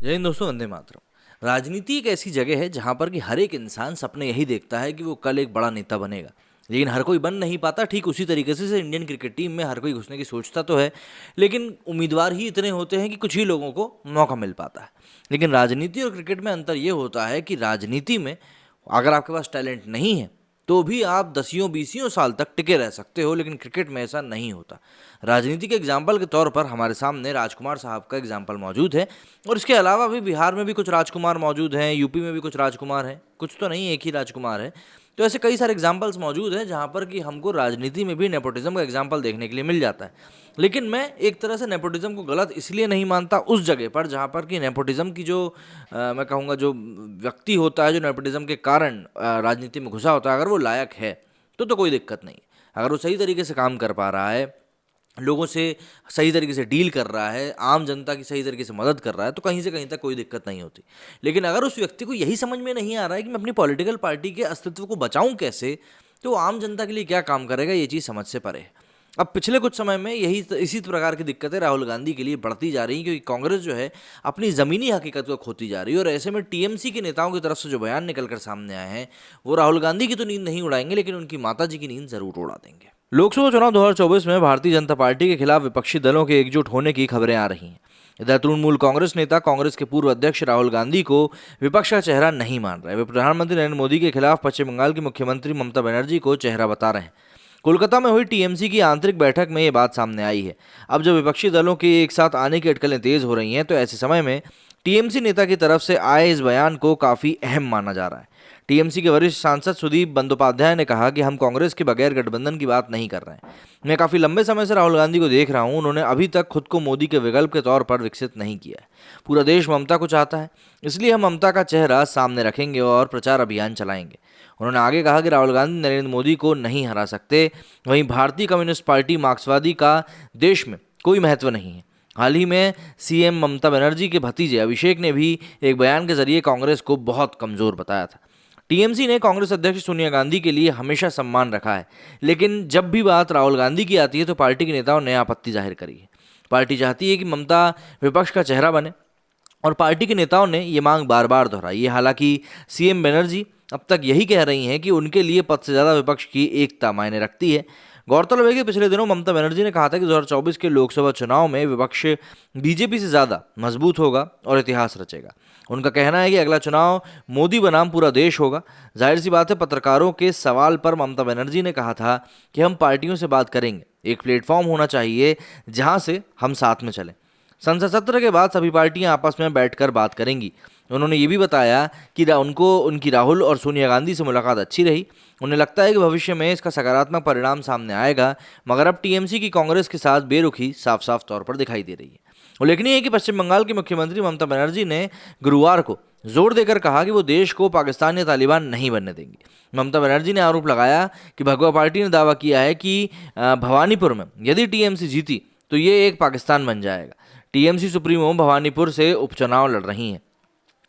जय हिंद दोस्तों, वंदे मातरम। राजनीति एक ऐसी जगह है जहां पर कि हर एक इंसान सपने यही देखता है कि वो कल एक बड़ा नेता बनेगा, लेकिन हर कोई बन नहीं पाता। ठीक उसी तरीके से इंडियन क्रिकेट टीम में हर कोई घुसने की सोचता तो है, लेकिन उम्मीदवार ही इतने होते हैं कि कुछ ही लोगों को मौका मिल पाता है। लेकिन राजनीति और क्रिकेट में अंतर ये होता है कि राजनीति में अगर आपके पास टैलेंट नहीं है तो भी आप दसियों बीसियों साल तक टिके रह सकते हो, लेकिन क्रिकेट में ऐसा नहीं होता। राजनीति के एग्जाम्पल के तौर पर हमारे सामने राजकुमार साहब का एग्जाम्पल मौजूद है, और इसके अलावा भी बिहार में भी कुछ राजकुमार मौजूद हैं, यूपी में भी कुछ राजकुमार हैं, कुछ तो नहीं, एक ही राजकुमार है। तो ऐसे कई सारे एग्जाम्पल्स मौजूद हैं जहाँ पर कि हमको राजनीति में भी नेपोटिज्म का एग्जाम्पल देखने के लिए मिल जाता है। लेकिन मैं एक तरह से नेपोटिज्म को गलत इसलिए नहीं मानता उस जगह पर जहाँ पर कि नेपोटिज्म की जो मैं कहूँगा जो व्यक्ति होता है, जो नेपोटिज्म के कारण राजनीति में घुसा होता है, अगर वो लायक है तो कोई दिक्कत नहीं। अगर वो सही तरीके से काम कर पा रहा है, लोगों से सही तरीके से डील कर रहा है, आम जनता की सही तरीके से मदद कर रहा है, तो कहीं से कहीं तक कोई दिक्कत नहीं होती। लेकिन अगर उस व्यक्ति को यही समझ में नहीं आ रहा है कि मैं अपनी पॉलिटिकल पार्टी के अस्तित्व को बचाऊं कैसे, तो आम जनता के लिए क्या काम करेगा, ये चीज़ समझ से परे है। अब पिछले कुछ समय में इसी प्रकार की दिक्कतें राहुल गांधी के लिए बढ़ती जा रही हैं, क्योंकि कांग्रेस जो है अपनी ज़मीनी हकीकत को खोती जा रही है। और ऐसे में टीएमसी के नेताओं की तरफ से जो बयान निकलकर सामने आए हैं, वो राहुल गांधी की तो नींद नहीं उड़ाएंगे, लेकिन उनकी माता जी की नींद जरूर उड़ा देंगे। लोकसभा चुनाव 2024 में भारतीय जनता पार्टी के खिलाफ विपक्षी दलों के एकजुट होने की खबरें आ रही हैं। इधर तृणमूल कांग्रेस नेता कांग्रेस के पूर्व अध्यक्ष राहुल गांधी को विपक्ष का चेहरा नहीं मान रहे। वे प्रधानमंत्री नरेंद्र मोदी के खिलाफ पश्चिम बंगाल की मुख्यमंत्री ममता बनर्जी को चेहरा बता रहे हैं। कोलकाता में हुई टीएमसी की आंतरिक बैठक में ये बात सामने आई है। अब जब विपक्षी दलों के एक साथ आने की अटकलें तेज हो रही हैं, तो ऐसे समय में टीएमसी नेता की तरफ से आए इस बयान को काफ़ी अहम माना जा रहा है। टीएमसी के वरिष्ठ सांसद सुदीप बंदोपाध्याय ने कहा कि हम कांग्रेस के बगैर गठबंधन की बात नहीं कर रहे हैं। मैं काफ़ी लंबे समय से राहुल गांधी को देख रहा हूं, उन्होंने अभी तक खुद को मोदी के विकल्प के तौर पर विकसित नहीं किया है। पूरा देश ममता को चाहता है, इसलिए हम ममता का चेहरा सामने रखेंगे और प्रचार अभियान चलाएंगे। उन्होंने आगे कहा कि राहुल गांधी नरेंद्र मोदी को नहीं हरा सकते। वहीं भारतीय कम्युनिस्ट पार्टी मार्क्सवादी का देश में कोई महत्व नहीं है। हाल ही में सीएम ममता बनर्जी के भतीजे अभिषेक ने भी एक बयान के जरिए कांग्रेस को बहुत कमज़ोर बताया था। टीएमसी ने कांग्रेस अध्यक्ष सोनिया गांधी के लिए हमेशा सम्मान रखा है, लेकिन जब भी बात राहुल गांधी की आती है तो पार्टी के नेताओं ने आपत्ति जाहिर करी है। पार्टी चाहती है कि ममता विपक्ष का चेहरा बने, और पार्टी के नेताओं ने ये मांग बार बार दोहराई है। हालांकि सीएम बनर्जी अब तक यही कह रही हैं कि उनके लिए पद से ज़्यादा विपक्ष की एकता मायने रखती है। गौरतलब है कि पिछले दिनों ममता बनर्जी ने कहा था कि 2024 के लोकसभा चुनाव में विपक्ष बीजेपी से ज़्यादा मजबूत होगा और इतिहास रचेगा। उनका कहना है कि अगला चुनाव मोदी बनाम पूरा देश होगा। जाहिर सी बात है, पत्रकारों के सवाल पर ममता बनर्जी ने कहा था कि हम पार्टियों से बात करेंगे, एक प्लेटफॉर्म होना चाहिए जहां से हम साथ में चलें। संसद सत्र के बाद सभी पार्टियां आपस में बैठकर बात करेंगी। उन्होंने ये भी बताया कि उनकी राहुल और सोनिया गांधी से मुलाकात अच्छी रही। उन्हें लगता है कि भविष्य में इसका सकारात्मक परिणाम सामने आएगा, मगर अब टीएमसी की कांग्रेस के साथ बेरुखी साफ साफ तौर पर दिखाई दे रही है। उल्लेखनीय है कि पश्चिम बंगाल की मुख्यमंत्री ममता बनर्जी ने गुरुवार को जोर देकर कहा कि वो देश को पाकिस्तान या तालिबान नहीं बनने देंगी। ममता बनर्जी ने आरोप लगाया कि भगवा पार्टी ने दावा किया है कि भवानीपुर में यदि टीएमसी जीती तो ये एक पाकिस्तान बन जाएगा। टीएमसी सुप्रीमो भवानीपुर से उपचुनाव लड़ रही हैं।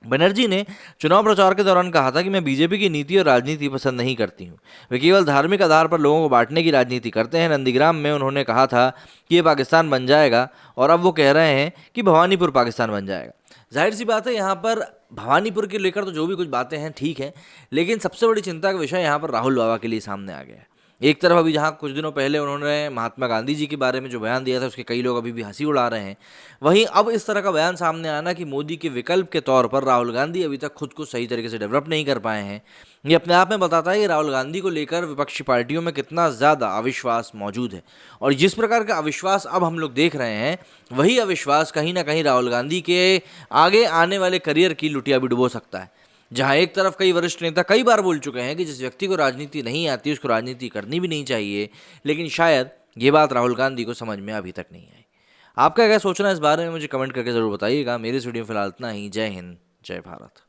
बनर्जी ने चुनाव प्रचार के दौरान कहा था कि मैं बीजेपी की नीति और राजनीति पसंद नहीं करती हूं। वे केवल धार्मिक आधार पर लोगों को बांटने की राजनीति करते हैं। नंदीग्राम में उन्होंने कहा था कि ये पाकिस्तान बन जाएगा, और अब वो कह रहे हैं कि भवानीपुर पाकिस्तान बन जाएगा। जाहिर सी बात है, यहाँ पर भवानीपुर के लेकर तो जो भी कुछ बातें हैं ठीक है, लेकिन सबसे बड़ी चिंता का विषय यहाँ पर राहुल बाबा के लिए सामने आ गया है। एक तरफ अभी जहाँ कुछ दिनों पहले उन्होंने महात्मा गांधी जी के बारे में जो बयान दिया था, उसके कई लोग अभी भी हंसी उड़ा रहे हैं, वहीं अब इस तरह का बयान सामने आना कि मोदी के विकल्प के तौर पर राहुल गांधी अभी तक खुद को सही तरीके से डेवलप नहीं कर पाए हैं, ये अपने आप में बताता है कि राहुल गांधी को लेकर विपक्षी पार्टियों में कितना ज़्यादा अविश्वास मौजूद है। और जिस प्रकार का अविश्वास अब हम लोग देख रहे हैं, वही अविश्वास कहीं ना कहीं राहुल गांधी के आगे आने वाले करियर की लुटिया भी डुबो सकता है। जहां एक तरफ कई वरिष्ठ नेता कई बार बोल चुके हैं कि जिस व्यक्ति को राजनीति नहीं आती उसको राजनीति करनी भी नहीं चाहिए, लेकिन शायद ये बात राहुल गांधी को समझ में अभी तक नहीं आई। आपका क्या सोचना है इस बारे में, मुझे कमेंट करके ज़रूर बताइएगा। मेरी इस वीडियो में फिलहाल इतना ही। जय हिंद, जय भारत।